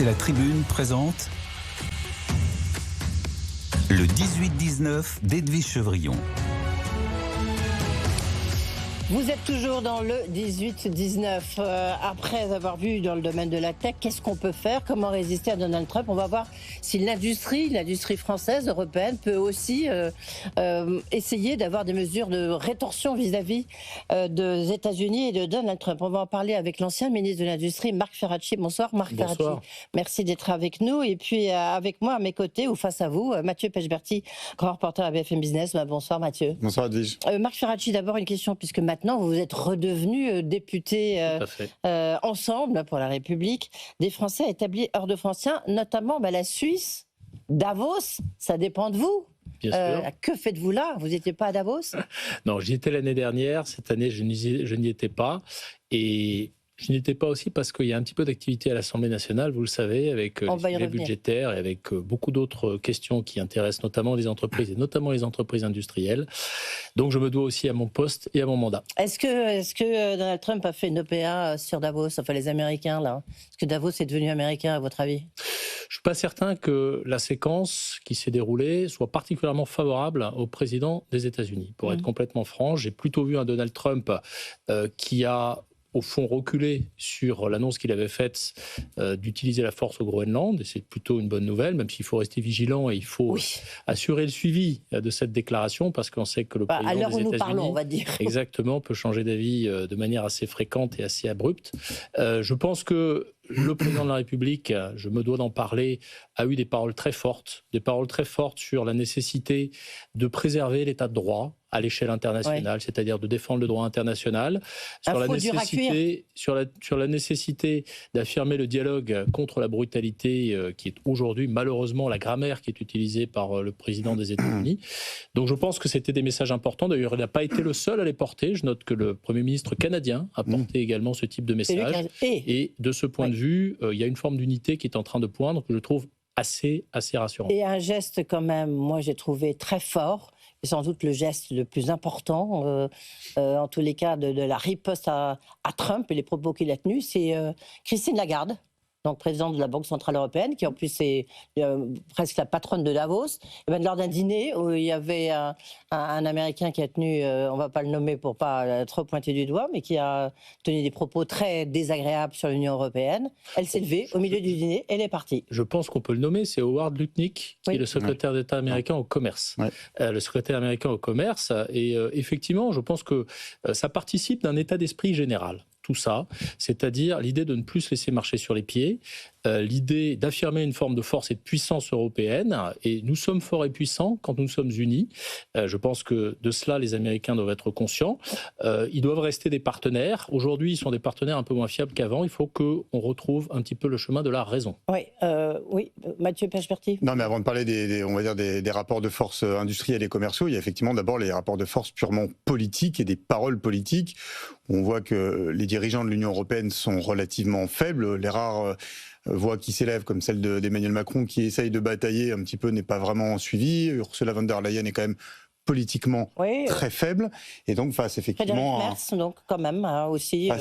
La Tribune présente le 18-19 d'Edwige Chevrillon. Vous êtes toujours dans le 18-19. Après avoir vu dans le domaine de la tech, qu'est-ce qu'on peut faire? Comment résister à Donald Trump? On va voir si l'industrie française, européenne, peut aussi essayer d'avoir des mesures de rétorsion vis-à-vis des États-Unis et de Donald Trump. On va en parler avec l'ancien ministre de l'Industrie, Marc Ferracci. Bonsoir, Marc Ferracci. Merci d'être avec nous. Et puis avec moi, à mes côtés, ou face à vous, Mathieu Pechberti, grand reporter à BFM Business. Bonsoir, Mathieu. Bonsoir, Edwige. Marc Ferracci, d'abord une question, puisque maintenant vous êtes redevenu député ensemble pour la République des Français établis hors de frontières, notamment la Suisse, Davos, ça dépend de vous. Bien sûr. Que faites-vous là? Vous n'étiez pas à Davos? Non, j'y étais l'année dernière. Cette année, je n'y étais pas. Et je n'y étais pas aussi parce qu'il y a un petit peu d'activité à l'Assemblée nationale, vous le savez, avec les sujets budgétaires et avec beaucoup d'autres questions qui intéressent notamment les entreprises et notamment les entreprises industrielles. Donc je me dois aussi à mon poste et à mon mandat. Est-ce que Donald Trump a fait une OPA sur Davos, enfin les Américains là? Est-ce que Davos est devenu américain à votre avis? Je ne suis pas certain que la séquence qui s'est déroulée soit particulièrement favorable au président des États-Unis. Pour être complètement franc, j'ai plutôt vu un Donald Trump qui a au fond reculé sur l'annonce qu'il avait faite d'utiliser la force au Groenland, et c'est plutôt une bonne nouvelle, même s'il faut rester vigilant et il faut assurer le suivi de cette déclaration, parce qu'on sait que le président des États-Unis, parlons, on va dire. Exactement, peut changer d'avis de manière assez fréquente et assez abrupte. Je pense que le président de la République, je me dois d'en parler, a eu des paroles très fortes sur la nécessité de préserver l'état de droit à l'échelle internationale, c'est-à-dire de défendre le droit international, sur la nécessité d'affirmer le dialogue contre la brutalité qui est aujourd'hui malheureusement la grammaire qui est utilisée par le président des États-Unis. Donc je pense que c'était des messages importants. D'ailleurs, il n'a pas été le seul à les porter. Je note que le Premier ministre canadien a porté également ce type de message. Et de ce point de vue, il y a une forme d'unité qui est en train de poindre, que je trouve assez rassurant. Et un geste quand même, moi j'ai trouvé très fort, et sans doute le geste le plus important, en tous les cas de la riposte à Trump et les propos qu'il a tenus, c'est Christine Lagarde, donc présidente de la Banque Centrale Européenne, qui en plus est presque la patronne de Davos. Et lors d'un dîner où il y avait un Américain qui a tenu, on ne va pas le nommer pour ne pas trop pointer du doigt, mais qui a tenu des propos très désagréables sur l'Union européenne. Elle s'est levée au milieu du dîner, elle est partie. Je pense qu'on peut le nommer, c'est Howard Lutnick, qui est le secrétaire d'État américain au commerce. Le secrétaire américain au commerce, et effectivement, je pense que ça participe d'un état d'esprit général. Tout ça, c'est-à-dire l'idée de ne plus se laisser marcher sur les pieds, l'idée d'affirmer une forme de force et de puissance européenne, et nous sommes forts et puissants quand nous sommes unis. Je pense que de cela, les Américains doivent être conscients. Ils doivent rester des partenaires. Aujourd'hui, ils sont des partenaires un peu moins fiables qu'avant. Il faut qu'on retrouve un petit peu le chemin de la raison. Oui, Mathieu Pechberti. Non, mais avant de parler des rapports de force industriels et commerciaux, il y a effectivement d'abord les rapports de force purement politiques et des paroles politiques. On voit que les dirigeants de l'Union européenne sont relativement faibles. Les rares voix qui s'élèvent, comme celle d'Emmanuel Macron, qui essaye de batailler un petit peu, n'est pas vraiment suivie. Ursula von der Leyen est quand même politiquement très faible, et donc face effectivement face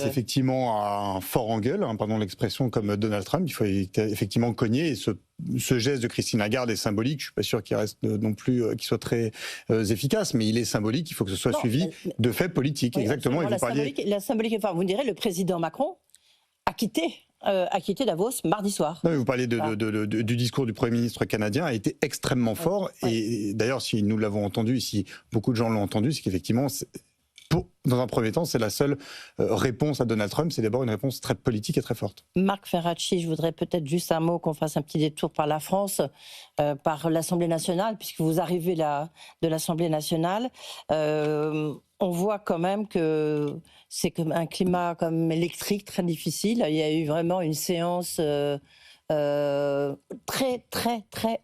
effectivement à un fort en gueule, pardon l'expression, comme Donald Trump. Il faut effectivement cogner, et ce geste de Christine Lagarde est symbolique. Je suis pas sûr qu'il reste non plus qu'il soit très efficace, mais il est symbolique. Il faut que ce soit suivi de faits politiques. Exactement. Et la symbolique, enfin, vous direz, le président Macron a quitté Davos mardi soir. Non, mais vous parlez du discours du Premier ministre canadien, a été extrêmement fort. Et d'ailleurs, si nous l'avons entendu, si beaucoup de gens l'ont entendu, c'est qu'effectivement, dans un premier temps, c'est la seule réponse à Donald Trump. C'est d'abord une réponse très politique et très forte. Marc Ferracci, je voudrais peut-être juste un mot, qu'on fasse un petit détour par la France, par l'Assemblée nationale, puisque vous arrivez de l'Assemblée nationale. On voit quand même que c'est comme un climat comme électrique très difficile. Il y a eu vraiment une séance très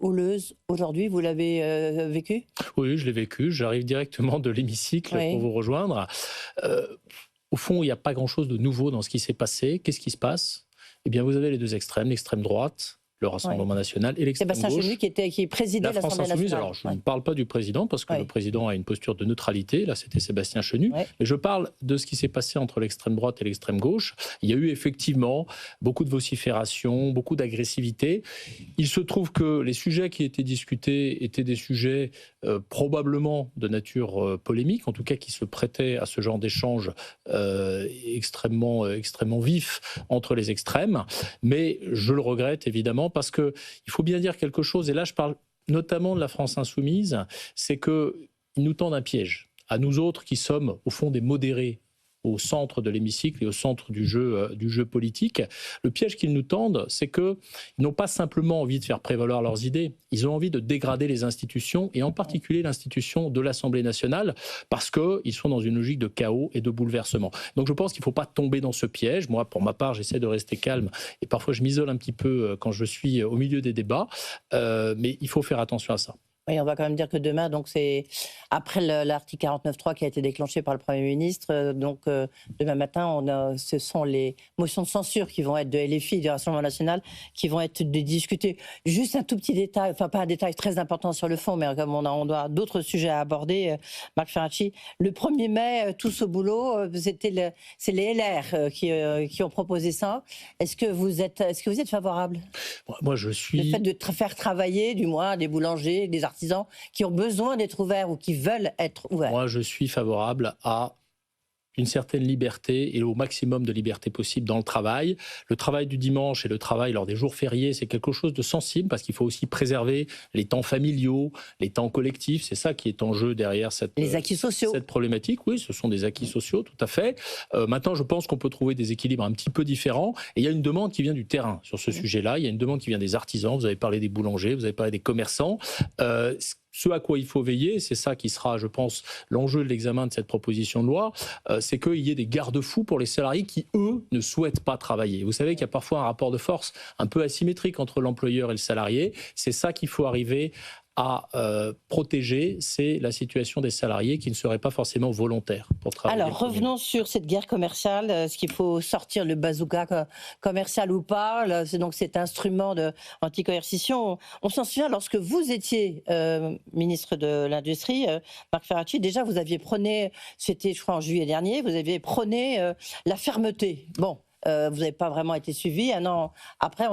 houleuse aujourd'hui. Vous l'avez vécu? Oui, je l'ai vécu. J'arrive directement de l'hémicycle pour vous rejoindre. Au fond, il n'y a pas grand-chose de nouveau dans ce qui s'est passé. Qu'est-ce qui se passe? Eh bien, vous avez les deux extrêmes, l'extrême droite, le Rassemblement national et l'extrême Sébastien gauche. Chenu qui présidait La France l'Assemblée insoumise, nationale. alors je ne parle pas du président parce que le président a une posture de neutralité, là c'était Sébastien Chenu, mais je parle de ce qui s'est passé entre l'extrême droite et l'extrême gauche. Il y a eu effectivement beaucoup de vociférations, beaucoup d'agressivité. Il se trouve que les sujets qui étaient discutés étaient des sujets probablement de nature polémique, en tout cas qui se prêtaient à ce genre d'échange extrêmement vif entre les extrêmes. Mais je le regrette évidemment parce qu'il faut bien dire quelque chose, et là je parle notamment de la France insoumise, c'est qu'ils nous tendent un piège. À nous autres qui sommes au fond des modérés, au centre de l'hémicycle et au centre du jeu politique. Le piège qu'ils nous tendent, c'est qu'ils n'ont pas simplement envie de faire prévaloir leurs idées, ils ont envie de dégrader les institutions, et en particulier l'institution de l'Assemblée nationale, parce qu'ils sont dans une logique de chaos et de bouleversement. Donc je pense qu'il ne faut pas tomber dans ce piège. Moi, pour ma part, j'essaie de rester calme, et parfois je m'isole un petit peu quand je suis au milieu des débats, mais il faut faire attention à ça. Oui, on va quand même dire que demain, donc c'est après l'article 49.3 qui a été déclenché par le Premier ministre. Demain matin, ce sont les motions de censure qui vont être de LFI, du Rassemblement national, qui vont être discutées. Juste un tout petit détail, enfin pas un détail très important sur le fond, mais comme on doit d'autres sujets à aborder, Marc Ferracci, le 1er mai, tous au boulot, c'est les LR qui ont proposé ça. Est-ce que vous êtes favorable? Moi, je suis... Le fait de faire travailler, du moins, des boulangers, des artisans qui ont besoin d'être ouverts ou qui veulent être ouverts. Moi, je suis favorable à une certaine liberté et au maximum de liberté possible dans le travail. Le travail du dimanche et le travail lors des jours fériés, c'est quelque chose de sensible parce qu'il faut aussi préserver les temps familiaux, les temps collectifs. C'est ça qui est en jeu derrière les acquis sociaux. Cette problématique. Oui, ce sont des acquis sociaux, tout à fait. Maintenant, je pense qu'on peut trouver des équilibres un petit peu différents. Et il y a une demande qui vient du terrain sur ce sujet-là. Il y a une demande qui vient des artisans. Vous avez parlé des boulangers, vous avez parlé des commerçants. Ce à quoi il faut veiller, c'est ça qui sera, je pense, l'enjeu de l'examen de cette proposition de loi, c'est qu'il y ait des garde-fous pour les salariés qui, eux, ne souhaitent pas travailler. Vous savez qu'il y a parfois un rapport de force un peu asymétrique entre l'employeur et le salarié. C'est ça qu'il faut arriver à protéger, c'est la situation des salariés qui ne seraient pas forcément volontaires pour travailler. Alors, revenons sur cette guerre commerciale. Est-ce qu'il faut sortir le bazooka commercial ou pas? C'est donc cet instrument anti-coercition. On s'en souvient, lorsque vous étiez ministre de l'Industrie, Marc Ferracci, déjà vous aviez prôné, c'était je crois en juillet dernier, vous aviez prôné la fermeté. Bon. Vous n'avez pas vraiment été suivi. Un an après,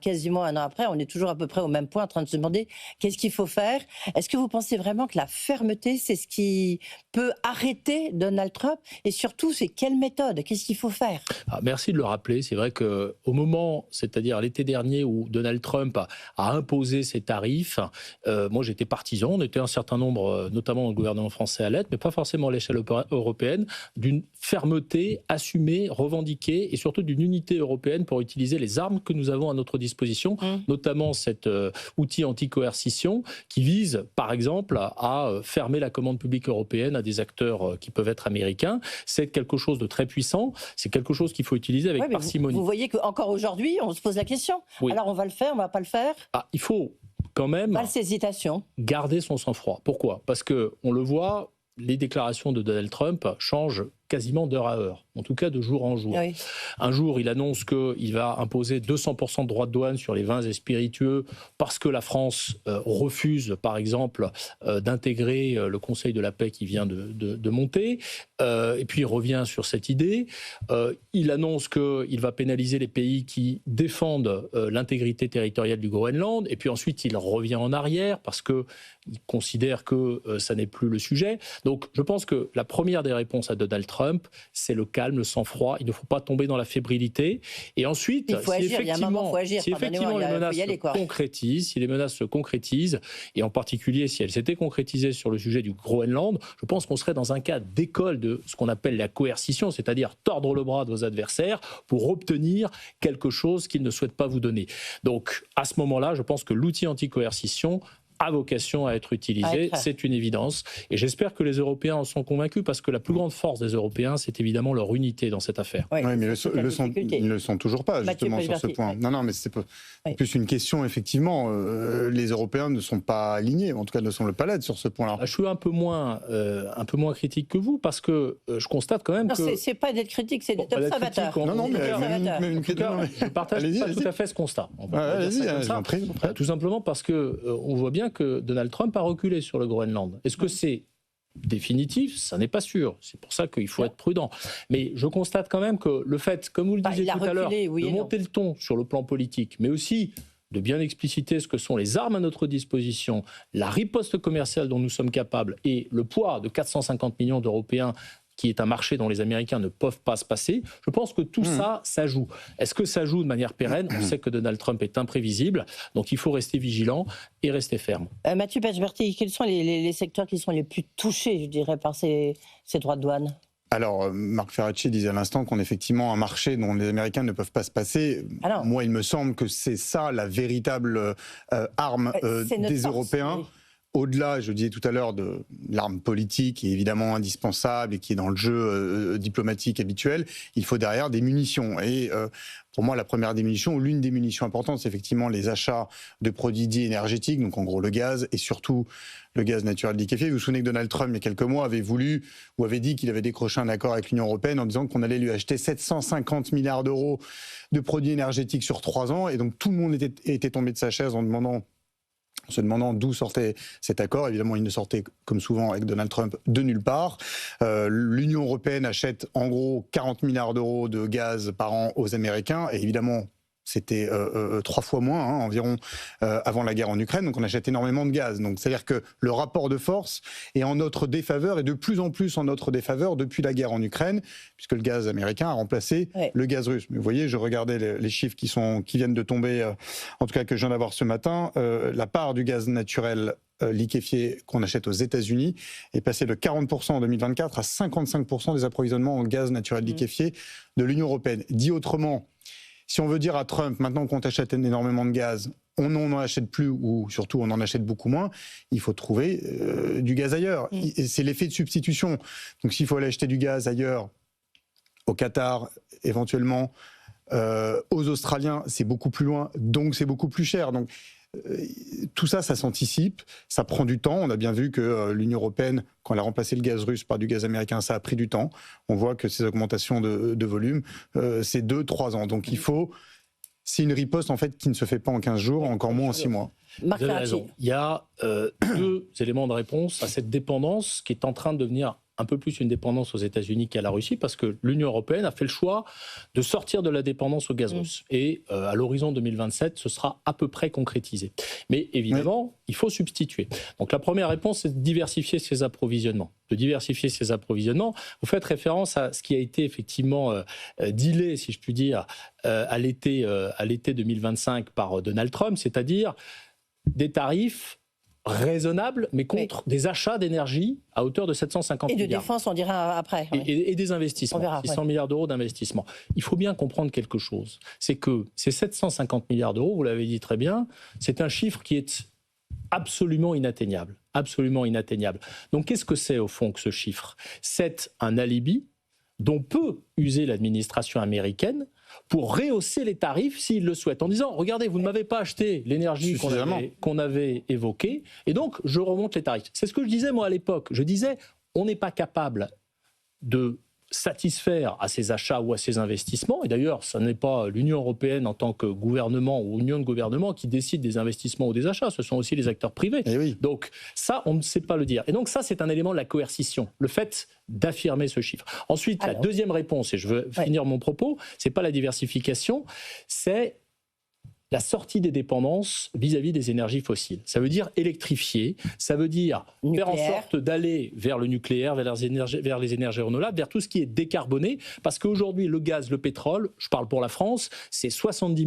quasiment un an après, on est toujours à peu près au même point en train de se demander qu'est-ce qu'il faut faire. Est-ce que vous pensez vraiment que la fermeté, c'est ce qui peut arrêter Donald Trump? Et surtout, c'est quelle méthode? Qu'est-ce qu'il faut faire? Merci de le rappeler. C'est vrai qu'au moment, c'est-à-dire l'été dernier, où Donald Trump a imposé ses tarifs, moi j'étais partisan. On était un certain nombre, notamment dans le gouvernement français à l'être, mais pas forcément à l'échelle européenne, d'une fermeté assumée, revendiquée, et surtout d'une unité européenne pour utiliser les armes que nous avons à notre disposition, notamment cet outil anti-coercition qui vise, par exemple, à fermer la commande publique européenne à des acteurs qui peuvent être américains. C'est quelque chose de très puissant, c'est quelque chose qu'il faut utiliser avec parcimonie. Vous voyez qu'encore aujourd'hui, on se pose la question. Oui. Alors on va le faire, on ne va pas le faire? Il faut quand même garder son sang-froid. Pourquoi? Parce qu'on le voit, les déclarations de Donald Trump changent quasiment d'heure à heure, en tout cas de jour en jour. Oui. Un jour, il annonce qu'il va imposer 200% de droits de douane sur les vins et spiritueux parce que la France refuse, par exemple, d'intégrer le Conseil de la paix qui vient de monter. Et puis, il revient sur cette idée. Il annonce qu'il va pénaliser les pays qui défendent l'intégrité territoriale du Groenland. Et puis ensuite, il revient en arrière parce qu'il considère que ça n'est plus le sujet. Donc, je pense que la première des réponses à Donald Trump, c'est le calme, le sang-froid. Il ne faut pas tomber dans la fébrilité. Et ensuite, si effectivement les menaces se concrétisent, et en particulier si elles s'étaient concrétisées sur le sujet du Groenland, je pense qu'on serait dans un cas d'école de ce qu'on appelle la coercition, c'est-à-dire tordre le bras de vos adversaires pour obtenir quelque chose qu'ils ne souhaitent pas vous donner. Donc, à ce moment-là, je pense que l'outil anti-coercition a vocation à être utilisé, c'est une évidence. Et j'espère que les Européens en sont convaincus, parce que la plus grande force des Européens, c'est évidemment leur unité dans cette affaire. Oui, mais ils ne le sont toujours pas, justement, sur ce point. Non, mais c'est plus une question, effectivement. Les Européens ne sont pas alignés, en tout cas ne semblent pas l'être sur ce point-là. Je suis un peu moins critique que vous, parce que je constate quand même que... c'est pas d'être critique, c'est d'être observateur. Non, mais une critique... Je partage pas tout à fait ce constat. Allez-y, j'en prie. Tout simplement parce qu'on voit bien que Donald Trump a reculé sur le Groenland. Est-ce que c'est définitif? Ça n'est pas sûr. C'est pour ça qu'il faut être prudent. Mais je constate quand même que le fait, comme vous le disiez tout à l'heure, de monter le ton sur le plan politique, mais aussi de bien expliciter ce que sont les armes à notre disposition, la riposte commerciale dont nous sommes capables et le poids de 450 millions d'Européens, qui est un marché dont les Américains ne peuvent pas se passer, je pense que tout ça joue. Est-ce que ça joue de manière pérenne? On sait que Donald Trump est imprévisible, donc il faut rester vigilant et rester ferme. Mathieu Pechberti, quels sont les secteurs qui sont les plus touchés, je dirais, par ces droits de douane? Alors, Marc Ferracci disait à l'instant qu'on est effectivement un marché dont les Américains ne peuvent pas se passer. Moi, il me semble que c'est ça la véritable arme des Européens. Oui. Au-delà, je disais tout à l'heure, de l'arme politique qui est évidemment indispensable et qui est dans le jeu diplomatique habituel, il faut derrière des munitions. Et pour moi, la première des munitions, ou l'une des munitions importantes, c'est effectivement les achats de produits dits énergétiques, donc en gros le gaz, et surtout le gaz naturel liquéfié. Vous vous souvenez que Donald Trump, il y a quelques mois, avait dit qu'il avait décroché un accord avec l'Union européenne en disant qu'on allait lui acheter 750 milliards d'euros de produits énergétiques sur 3 ans. Et donc tout le monde était tombé de sa chaise en se demandant d'où sortait cet accord. Évidemment, il ne sortait, comme souvent avec Donald Trump, de nulle part. L'Union européenne achète en gros 40 milliards d'euros de gaz par an aux Américains. Et évidemment, c'était 3 fois moins environ avant la guerre en Ukraine, donc on achète énormément de gaz. Donc c'est-à-dire que le rapport de force est en notre défaveur et de plus en plus en notre défaveur depuis la guerre en Ukraine, puisque le gaz américain a remplacé le gaz russe. Mais vous voyez, je regardais les chiffres qui viennent de tomber, en tout cas que je viens d'avoir ce matin, la part du gaz naturel liquéfié qu'on achète aux États-Unis est passé de 40% en 2024 à 55% des approvisionnements en gaz naturel liquéfié de l'Union européenne. Dit autrement, si on veut dire à Trump, maintenant qu'on achète énormément de gaz, on n'en achète plus, ou surtout on en achète beaucoup moins, il faut trouver du gaz ailleurs. C'est l'effet de substitution. Donc s'il faut aller acheter du gaz ailleurs, au Qatar, éventuellement, aux Australiens, c'est beaucoup plus loin, donc c'est beaucoup plus cher. Donc tout ça, ça s'anticipe, ça prend du temps. On a bien vu que l'Union européenne, quand elle a remplacé le gaz russe par du gaz américain, ça a pris du temps. On voit que ces augmentations de volume, c'est 2-3 ans. Donc c'est une riposte en fait qui ne se fait pas en 15 jours, encore moins en 6 mois. Vous avez raison. Il y a 2 éléments de réponse à cette dépendance qui est en train de devenir un peu plus une dépendance aux États-Unis qu'à la Russie, parce que l'Union européenne a fait le choix de sortir de la dépendance au gaz russe. Et à l'horizon 2027, ce sera à peu près concrétisé. Mais évidemment, il faut substituer. Donc la première réponse, c'est de diversifier ses approvisionnements. Vous faites référence à ce qui a été effectivement dealé, si je puis dire, à l'été 2025 par Donald Trump, c'est-à-dire des tarifs raisonnable, mais contre des achats d'énergie à hauteur de 750 milliards. Et de défense, on dira après. Et des investissements, 600 milliards d'euros d'investissement. Il faut bien comprendre quelque chose, c'est que ces 750 milliards d'euros, vous l'avez dit très bien, c'est un chiffre qui est absolument inatteignable. Donc qu'est-ce que c'est au fond que ce chiffre? C'est un alibi dont peut user l'administration américaine pour rehausser les tarifs s'ils le souhaitent, en disant « Regardez, vous ne m'avez pas acheté l'énergie qu'on avait évoquée, et donc je remonte les tarifs. » C'est ce que je disais moi à l'époque. Je disais « On n'est pas capable de satisfaire à ces achats ou à ces investissements. » Et d'ailleurs, ce n'est pas l'Union européenne en tant que gouvernement ou union de gouvernement qui décide des investissements ou des achats, ce sont aussi les acteurs privés. Donc ça, on ne sait pas le dire. Et donc ça, c'est un élément de la coercition, le fait d'affirmer ce chiffre. Ensuite, la deuxième réponse, et je veux finir mon propos, c'est pas la diversification, c'est la sortie des dépendances vis-à-vis des énergies fossiles. Ça veut dire électrifier, ça veut dire faire en sorte d'aller vers le nucléaire, vers les énergies renouvelables, vers tout ce qui est décarboné, parce qu'aujourd'hui, le gaz, le pétrole, je parle pour la France, c'est 65-70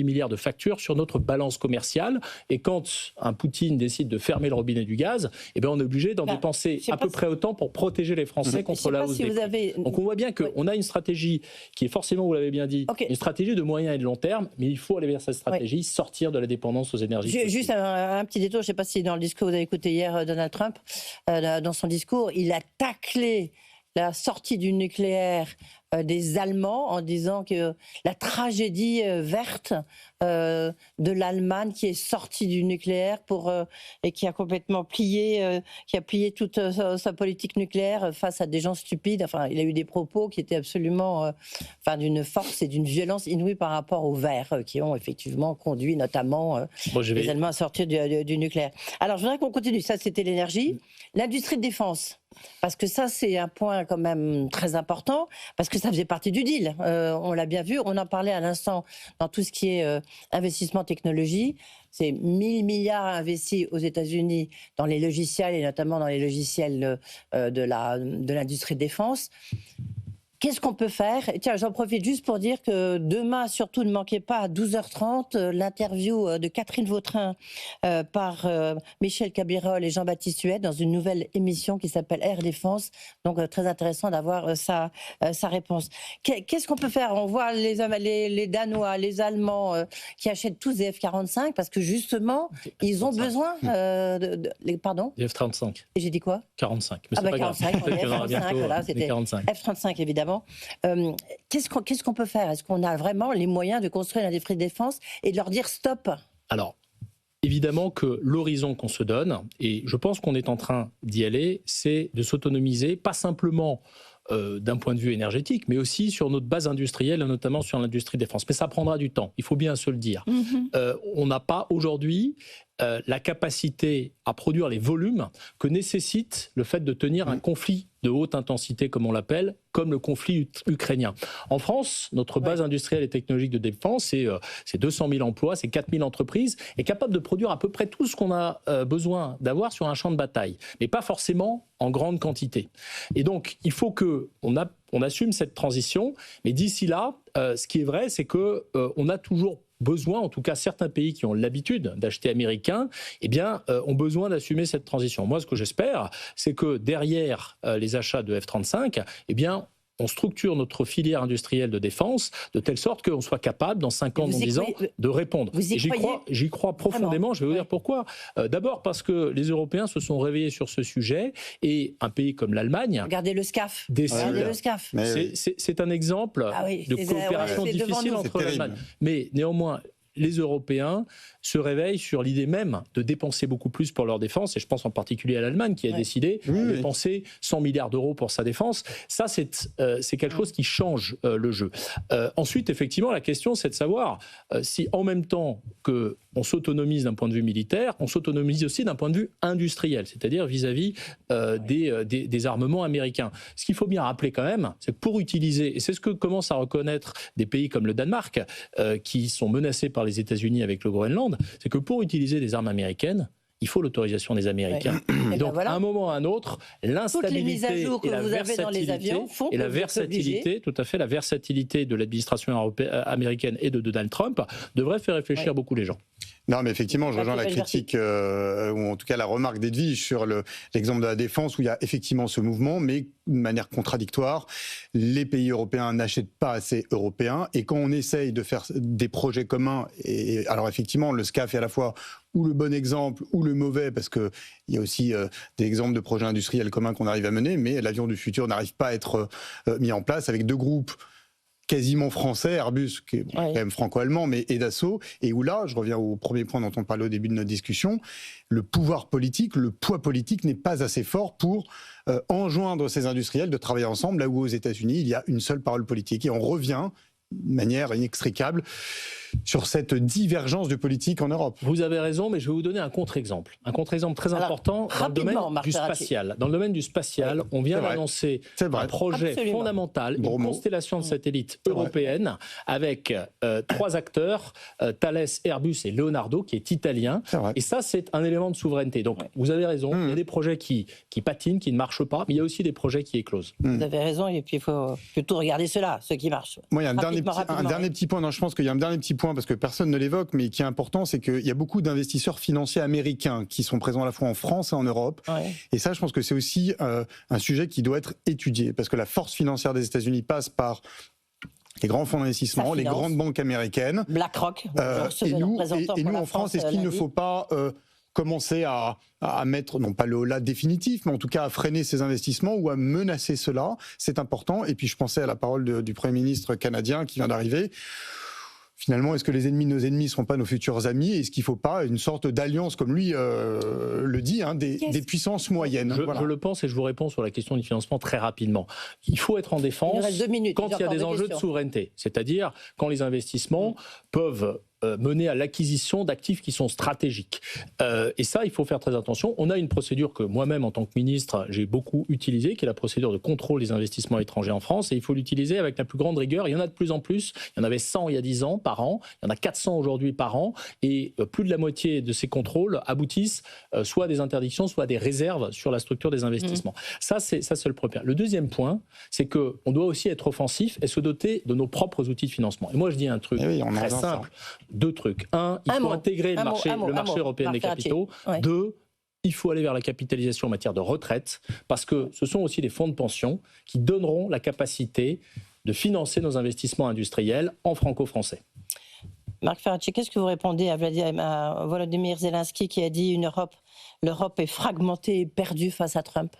milliards de factures sur notre balance commerciale, et quand un Poutine décide de fermer le robinet du gaz, eh bien on est obligé d'en dépenser à peu près autant pour protéger les Français contre la hausse des prix. Donc on voit bien qu'on a une stratégie qui est forcément, vous l'avez bien dit, une stratégie de moyen et de long terme, mais il faut aller vers cette stratégie, sortir de la dépendance aux énergies fossiles. Juste un petit détour, je ne sais pas si dans le discours, vous avez écouté hier Donald Trump, dans son discours, il a taclé la sortie du nucléaire des Allemands en disant que la tragédie verte de l'Allemagne qui est sortie du nucléaire et qui a complètement plié toute sa politique nucléaire face à des gens stupides. Enfin, il a eu des propos qui étaient absolument d'une force et d'une violence inouïe par rapport aux Verts qui ont effectivement conduit notamment les Allemands à sortir du nucléaire. Alors, je voudrais qu'on continue. Ça, c'était l'énergie. L'industrie de défense. Parce que ça, c'est un point quand même très important, parce que ça faisait partie du deal. On l'a bien vu, on en parlait à l'instant dans tout ce qui est investissement technologie. C'est 1000 milliards investis aux États-Unis dans les logiciels, et notamment dans les logiciels de l'industrie de défense. Qu'est-ce qu'on peut faire ? Et tiens, j'en profite juste pour dire que demain, surtout, ne manquez pas à 12h30 l'interview de Catherine Vautrin par Michel Cabirol et Jean-Baptiste Huet dans une nouvelle émission qui s'appelle Air Défense. Donc, très intéressant d'avoir sa réponse. Qu'est-ce qu'on peut faire ? On voit les Danois, les Allemands qui achètent tous des F-45 parce que justement, ils ont besoin pardon ? Des F-35. Et j'ai dit quoi ? 45. Mais c'est pas 45, grave. F-35, voilà, c'était 45. F-35, évidemment. Qu'est-ce qu'on peut faire ? Est-ce qu'on a vraiment les moyens de construire l'industrie de défense et de leur dire stop ? Alors, évidemment que l'horizon qu'on se donne, et je pense qu'on est en train d'y aller, c'est de s'autonomiser, pas simplement d'un point de vue énergétique, mais aussi sur notre base industrielle, et notamment sur l'industrie de défense. Mais ça prendra du temps, il faut bien se le dire. On n'a pas aujourd'hui la capacité à produire les volumes que nécessite le fait de tenir un conflit de haute intensité, comme on l'appelle, comme le conflit ukrainien. En France, notre base industrielle et technologique de défense, c'est 200 000 emplois, c'est 4 000 entreprises, est capable de produire à peu près tout ce qu'on a besoin d'avoir sur un champ de bataille, mais pas forcément en grande quantité. Et donc, il faut qu'on assume cette transition, mais d'ici là, ce qui est vrai, c'est qu'on a toujours besoin, en tout cas certains pays qui ont l'habitude d'acheter américain, ont besoin d'assumer cette transition. Moi, ce que j'espère, c'est que derrière les achats de F-35, on structure notre filière industrielle de défense de telle sorte qu'on soit capable, dans 5 ans, dans 10 ans, de répondre. Et j'y crois profondément, je vais vous dire pourquoi. D'abord parce que les Européens se sont réveillés sur ce sujet, et un pays comme l'Allemagne... Regardez le SCAF. C'est un exemple de coopération difficile entre l'Allemagne. Mais néanmoins, les Européens se réveillent sur l'idée même de dépenser beaucoup plus pour leur défense, et je pense en particulier à l'Allemagne qui a décidé de dépenser 100 milliards d'euros pour sa défense. Ça, c'est quelque chose qui change le jeu. Ensuite, effectivement, la question, c'est de savoir si en même temps qu'on s'autonomise d'un point de vue militaire, on s'autonomise aussi d'un point de vue industriel, c'est-à-dire vis-à-vis des armements américains. Ce qu'il faut bien rappeler quand même, c'est que pour utiliser, et c'est ce que commencent à reconnaître des pays comme le Danemark, qui sont menacés par les États-Unis avec le Groenland, c'est que pour utiliser des armes américaines, il faut l'autorisation des Américains. Et donc, à un moment ou à un autre, l'instabilité et la versatilité, tout à fait, la versatilité de l'administration américaine et de Donald Trump devrait faire réfléchir beaucoup les gens. Non, mais effectivement, je rejoins la critique, ou en tout cas la remarque d'Edwige sur l'exemple de la défense, où il y a effectivement ce mouvement, mais de manière contradictoire. Les pays européens n'achètent pas assez européen, et quand on essaye de faire des projets communs, et alors effectivement, le SCAF est à la fois ou le bon exemple ou le mauvais, parce qu'il y a aussi des exemples de projets industriels communs qu'on arrive à mener, mais l'avion du futur n'arrive pas à être mis en place avec deux groupes quasiment français, Airbus, qui est quand même franco-allemand, mais et Dassault, et où là, je reviens au premier point dont on parlait au début de notre discussion, le pouvoir politique, le poids politique n'est pas assez fort pour enjoindre ces industriels de travailler ensemble, là où aux États-Unis, il y a une seule parole politique. Et on revient de manière inextricable sur cette divergence de politique en Europe. Vous avez raison, mais je vais vous donner un contre-exemple. Un contre-exemple très important dans le domaine du spatial. Dans le domaine du spatial, on vient d'annoncer un projet fondamental, une constellation de satellites européenne avec 3 acteurs, Thales, Airbus et Leonardo, qui est italien. Et ça, c'est un élément de souveraineté. Donc, vous avez raison, il y a des projets qui patinent, qui ne marchent pas, mais il y a aussi des projets qui éclosent. Vous avez raison, et puis il faut plutôt regarder ceux-là, ceux qui marchent. Moi, il y a un dernier petit point. Non, je pense qu'il y a un dernier petit point, parce que personne ne l'évoque, mais qui est important, c'est qu'il y a beaucoup d'investisseurs financiers américains qui sont présents à la fois en France et en Europe. Et ça, je pense que c'est aussi un sujet qui doit être étudié, parce que la force financière des États-Unis passe par les grands fonds d'investissement, les grandes banques américaines. BlackRock, et nous en France, est-ce qu'il ne faut pas commencer à mettre, non pas le holà définitif, mais en tout cas à freiner ces investissements ou à menacer cela? C'est important. Et puis je pensais à la parole du Premier ministre canadien qui vient d'arriver. Finalement, est-ce que les ennemis de nos ennemis ne seront pas nos futurs amis? Est-ce qu'il ne faut pas une sorte d'alliance, comme lui le dit, des puissances moyennes? Je le pense, et je vous réponds sur la question du financement très rapidement. Il faut être en défense quand il y a des enjeux de souveraineté, c'est-à-dire quand les investissements peuvent mener à l'acquisition d'actifs qui sont stratégiques. Et ça, il faut faire très attention. On a une procédure que moi-même, en tant que ministre, j'ai beaucoup utilisée, qui est la procédure de contrôle des investissements étrangers en France, et il faut l'utiliser avec la plus grande rigueur. Il y en a de plus en plus. Il y en avait 100 il y a 10 ans par an. Il y en a 400 aujourd'hui par an. Et plus de la moitié de ces contrôles aboutissent soit à des interdictions, soit à des réserves sur la structure des investissements. Ça, c'est le premier. Le deuxième point, c'est qu'on doit aussi être offensif et se doter de nos propres outils de financement. Et moi, je dis un truc très simple. Deux trucs. Un, il faut intégrer le marché européen des capitaux. Ouais. Deux, il faut aller vers la capitalisation en matière de retraite, parce que ce sont aussi les fonds de pension qui donneront la capacité de financer nos investissements industriels en franco-français. Marc Ferracci, qu'est-ce que vous répondez à Volodymyr Zelensky qui a dit l'Europe est fragmentée et perdue face à Trump?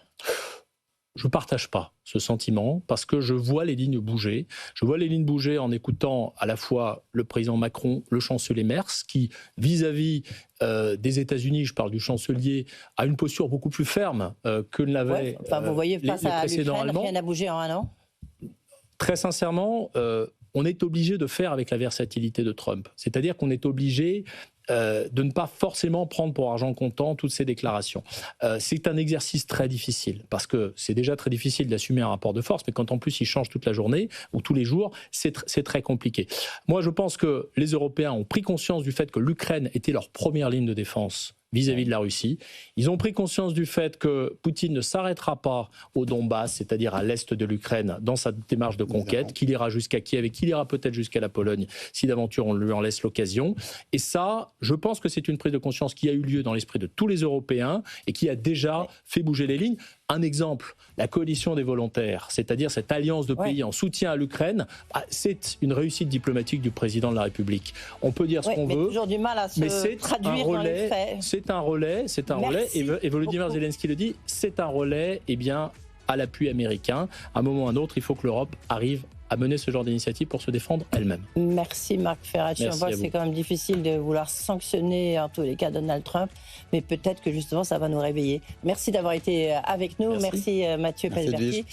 Je ne partage pas ce sentiment parce que je vois les lignes bouger. Je vois les lignes bouger en écoutant à la fois le président Macron, le chancelier Merz, qui, vis-à-vis des États-Unis, je parle du chancelier, a une posture beaucoup plus ferme que ne l'avait vous voyez, face à l'Ukraine, rien n'a bougé en un an. Très sincèrement, on est obligé de faire avec la versatilité de Trump. C'est-à-dire qu'on est obligé de ne pas forcément prendre pour argent comptant toutes ces déclarations. C'est un exercice très difficile, parce que c'est déjà très difficile d'assumer un rapport de force, mais quand en plus il change toute la journée ou tous les jours, c'est très compliqué. Moi, je pense que les Européens ont pris conscience du fait que l'Ukraine était leur première ligne de défense vis-à-vis de la Russie. Ils ont pris conscience du fait que Poutine ne s'arrêtera pas au Donbass, c'est-à-dire à l'est de l'Ukraine, dans sa démarche de conquête, qu'il ira jusqu'à Kiev et qu'il ira peut-être jusqu'à la Pologne, si d'aventure on lui en laisse l'occasion. Et ça, je pense que c'est une prise de conscience qui a eu lieu dans l'esprit de tous les Européens et qui a déjà fait bouger les lignes. Un exemple, la coalition des volontaires, c'est-à-dire cette alliance de pays en soutien à l'Ukraine, c'est une réussite diplomatique du président de la République. On peut dire ce qu'on veut, toujours du mal à se traduire dans les faits. C'est un relais, et Volodymyr Zelensky le dit, c'est un relais à l'appui américain. À un moment ou à un autre, il faut que l'Europe arrive à mener ce genre d'initiative pour se défendre elle-même. Merci Marc Ferracci. On voit que c'est quand même difficile de vouloir sanctionner en tous les cas Donald Trump, mais peut-être que justement ça va nous réveiller. Merci d'avoir été avec nous. Merci Mathieu Pelletier.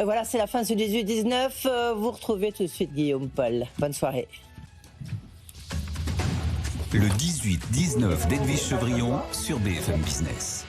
Voilà, c'est la fin de ce 18-19. Vous retrouvez tout de suite Guillaume Paul. Bonne soirée. Le 18-19 d'Edwige Chevrillon sur BFM Business.